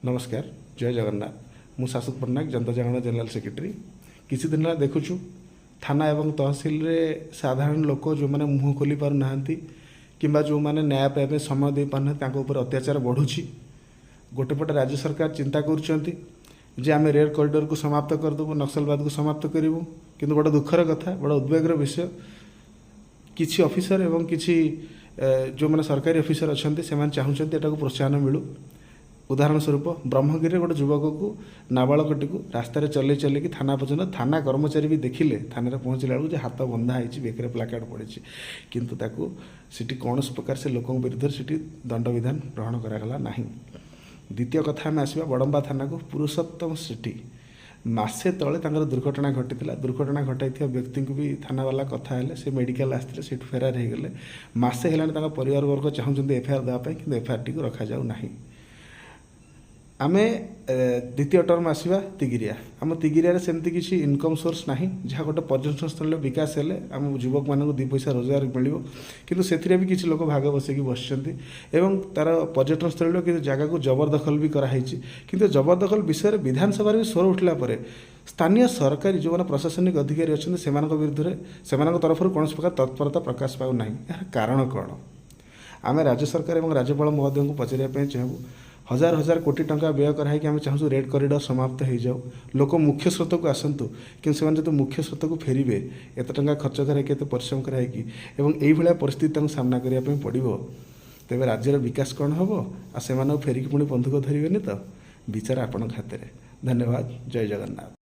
नमस्कार जय जगन्नाथ मु शाश्वत पट्टनायक जनता जागरण जनरल सेक्रेटरी किसी दिन देखुचु थाना एवं तहसिल रे साधारण लोक जो मैंने मुँह खोली पार ना कि जो मैंने न्याय पाइबा समय दे पार अत्याचार बढ़ुची गोटे पटे राज्य सरकार चिंता कर आम रेड कॉरिडोर को समाप्त करदेबू नक्सलवाद को समाप्त करूँ किंतु बड़ा दुखर कथा बड़ा उद्वेगर विषय किसी ऑफिसर एवं किसी जो मैंने सरकारी ऑफिसर अच्छा से चाहते को प्रोत्साहन मिलू उदाहरण स्वरूप ब्रह्मगिरी गोटे युवक को नाबालकटी को रास्त चल चल कि थाना पर्यटन थाना कर्मचारी भी देखिले थाना पहुँचला बेलू हाथ बंधा होती बेकर प्लाकार्ड पड़ी किंतु ताकू सिटी कौन प्रकार से लोकों विरुद्ध से दंड विधान ग्रहण करागला ना। द्वितीय कथा आम आसवा बड़म्बा थाना को पुरुषोत्तम सिटी मासे तले दुर्घटना घटी दुर्घटना घटाई व्यक्ति को भी थाना वाला कथा है से मेडिकल आसते से फेरार हो गले मसे है परिवार वर्ग चाहते एफआईआर देवाई कि एफआईआर टी रखा जाऊ ना। आमे द्वितीय टर्म आसवा तिगिरिया आम तिगिरिया सेमती किसी इनकम सोर्स ना जहाँ गोटे पर्यटन स्थल विकास हेले आम युवक मानक दि पैसा रोजगार मिल किंतु से भी किसी लोक भाग बसैक बस तार पर्यटन स्थल कि जगह को जबरदखल भी कराई किंतु जबरदखल विषय विधानसभा भी स्वर उठला स्थानीय सरकारी जो मैंने प्रशासनिक अधिकारी अच्छा से विरुद्ध से तरफ कौन प्रकार तत्परता प्रकाश पाऊना यार कारण कौन आम राज्य सरकार और राज्यपाल महोदय को पचारे चाहूँ हजार हजार कोटी टंका व्यय कराई आम चाहूँ रेड कॉरिडोर समाप्त हो जाऊ लोक मुख्य स्रोत को आसतु कि जो मुख्य स्रोत को फेरबे एत टंका खर्च कराई परिश्रम कराई यही परिस्थिति सामना करने पड़ो तेज राज्यर विकास कौन हम आ से फेरिकी पुणी बंधुक धरवे तो विचार आपण हाथ में। धन्यवाद जय जगन्नाथ।